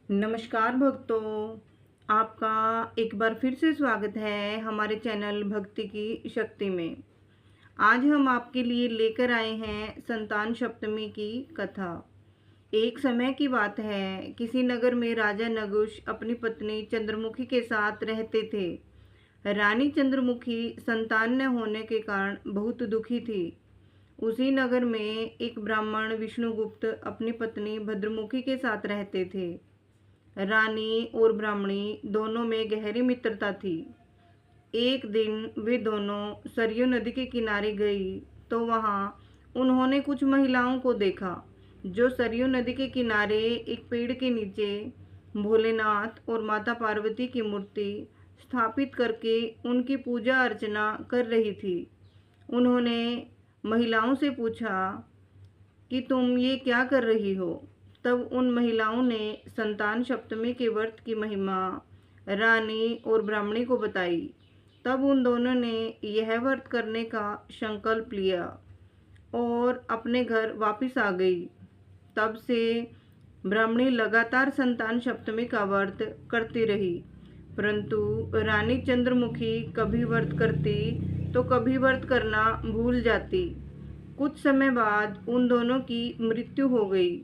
नमस्कार भक्तों, आपका एक बार फिर से स्वागत है हमारे चैनल भक्ति की शक्ति में। आज हम आपके लिए लेकर आए हैं संतान सप्तमी की कथा। एक समय की बात है, किसी नगर में राजा नहुष अपनी पत्नी चंद्रमुखी के साथ रहते थे। रानी चंद्रमुखी संतान न होने के कारण बहुत दुखी थी। उसी नगर में एक ब्राह्मण विष्णुगुप्त अपनी पत्नी भद्रमुखी के साथ रहते थे। रानी और ब्राह्मणी दोनों में गहरी मित्रता थी। एक दिन वे दोनों सरयू नदी के किनारे गई तो वहाँ उन्होंने कुछ महिलाओं को देखा जो सरयू नदी के किनारे एक पेड़ के नीचे भोलेनाथ और माता पार्वती की मूर्ति स्थापित करके उनकी पूजा अर्चना कर रही थी। उन्होंने महिलाओं से पूछा कि तुम ये क्या कर रही हो। तब उन महिलाओं ने संतान सप्तमी के व्रत की महिमा रानी और ब्राह्मणी को बताई। तब उन दोनों ने यह व्रत करने का संकल्प लिया और अपने घर वापस आ गई। तब से ब्राह्मणी लगातार संतान सप्तमी का व्रत करती रही, परंतु रानी चंद्रमुखी कभी व्रत करती तो कभी व्रत करना भूल जाती। कुछ समय बाद उन दोनों की मृत्यु हो गई।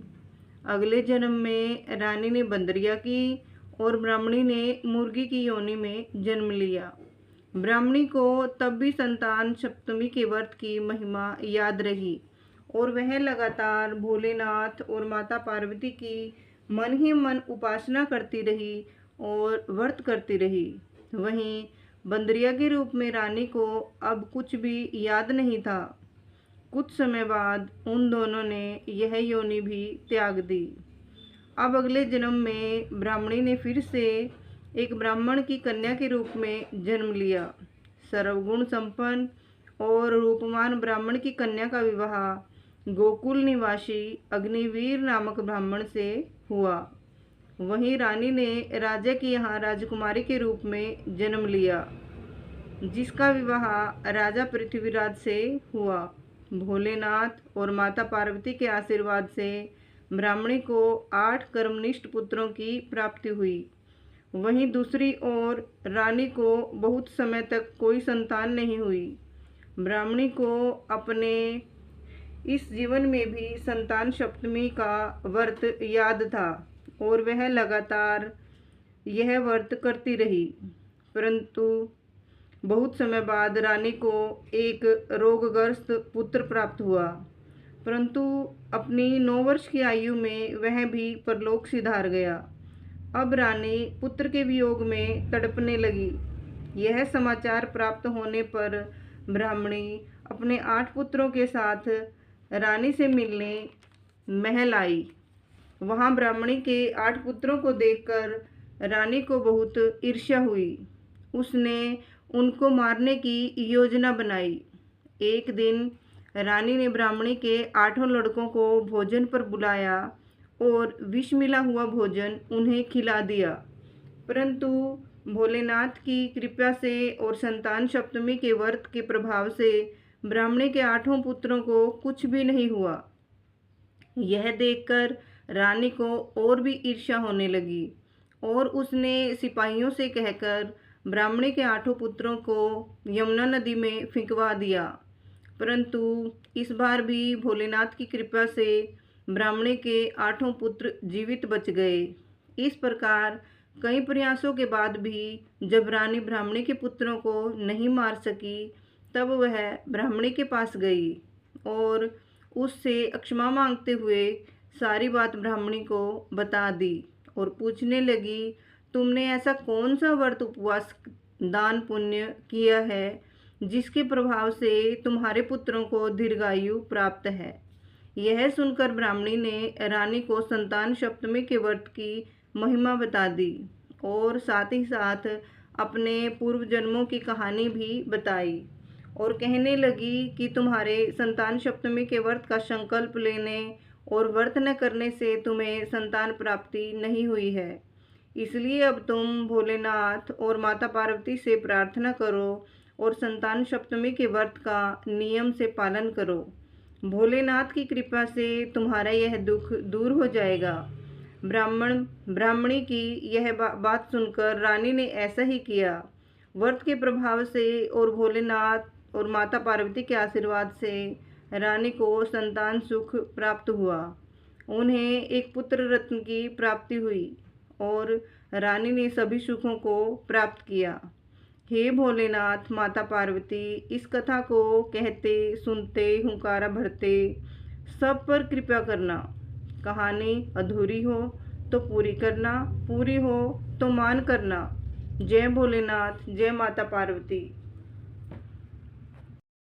अगले जन्म में रानी ने बंदरिया की और ब्राह्मणी ने मुर्गी की योनि में जन्म लिया। ब्राह्मणी को तब भी संतान सप्तमी के व्रत की महिमा याद रही और वह लगातार भोलेनाथ और माता पार्वती की मन ही मन उपासना करती रही और व्रत करती रही। वहीं बंदरिया के रूप में रानी को अब कुछ भी याद नहीं था। कुछ समय बाद उन दोनों ने यह योनि भी त्याग दी। अब अगले जन्म में ब्राह्मणी ने फिर से एक ब्राह्मण की कन्या के रूप में जन्म लिया। सर्वगुण संपन्न और रूपवान ब्राह्मण की कन्या का विवाह गोकुल निवासी अग्निवीर नामक ब्राह्मण से हुआ। वहीं रानी ने राजा के यहाँ राजकुमारी के रूप में जन्म लिया, जिसका विवाह राजा पृथ्वीराज से हुआ। भोलेनाथ और माता पार्वती के आशीर्वाद से ब्राह्मणी को 8 कर्मनिष्ठ पुत्रों की प्राप्ति हुई। वहीं दूसरी ओर रानी को बहुत समय तक कोई संतान नहीं हुई। ब्राह्मणी को अपने इस जीवन में भी संतान सप्तमी का व्रत याद था और वह लगातार यह व्रत करती रही, परंतु बहुत समय बाद रानी को एक रोगग्रस्त पुत्र प्राप्त हुआ, परंतु अपनी 9 वर्ष की आयु में वह भी परलोक सिधार गया। अब रानी पुत्र के वियोग में तड़पने लगी। यह समाचार प्राप्त होने पर ब्राह्मणी अपने 8 पुत्रों के साथ रानी से मिलने महल आई। वहाँ ब्राह्मणी के 8 पुत्रों को देखकर रानी को बहुत ईर्ष्या हुई। उसने उनको मारने की योजना बनाई। एक दिन रानी ने ब्राह्मणी के 8 लड़कों को भोजन पर बुलाया और विष मिला हुआ भोजन उन्हें खिला दिया, परंतु भोलेनाथ की कृपा से और संतान सप्तमी के व्रत के प्रभाव से ब्राह्मणी के 8 पुत्रों को कुछ भी नहीं हुआ। यह देखकर रानी को और भी ईर्ष्या होने लगी और उसने सिपाहियों से कहकर ब्राह्मणी के 8 पुत्रों को यमुना नदी में फेंकवा दिया, परंतु इस बार भी भोलेनाथ की कृपा से ब्राह्मणी के 8 पुत्र जीवित बच गए। इस प्रकार कई प्रयासों के बाद भी जब रानी ब्राह्मणी के पुत्रों को नहीं मार सकी, तब वह ब्राह्मणी के पास गई और उससे क्षमा मांगते हुए सारी बात ब्राह्मणी को बता दी और पूछने लगी, तुमने ऐसा कौन सा व्रत उपवास दान पुण्य किया है जिसके प्रभाव से तुम्हारे पुत्रों को दीर्घायु प्राप्त है। यह सुनकर ब्राह्मणी ने रानी को संतान सप्तमी के व्रत की महिमा बता दी और साथ ही साथ अपने पूर्व जन्मों की कहानी भी बताई और कहने लगी कि तुम्हारे संतान सप्तमी के व्रत का संकल्प लेने और व्रत न करने से तुम्हें संतान प्राप्ति नहीं हुई है, इसलिए अब तुम भोलेनाथ और माता पार्वती से प्रार्थना करो और संतान सप्तमी के व्रत का नियम से पालन करो। भोलेनाथ की कृपा से तुम्हारा यह दुख दूर हो जाएगा। ब्राह्मणी की यह बात सुनकर रानी ने ऐसा ही किया। व्रत के प्रभाव से और भोलेनाथ और माता पार्वती के आशीर्वाद से रानी को संतान सुख प्राप्त हुआ। उन्हें एक पुत्र रत्न की प्राप्ति हुई और रानी ने सभी सुखों को प्राप्त किया। हे भोलेनाथ, माता पार्वती, इस कथा को कहते सुनते हुंकारा भरते सब पर कृपा करना। कहानी अधूरी हो तो पूरी करना, पूरी हो तो मान करना। जय भोलेनाथ, जय माता पार्वती।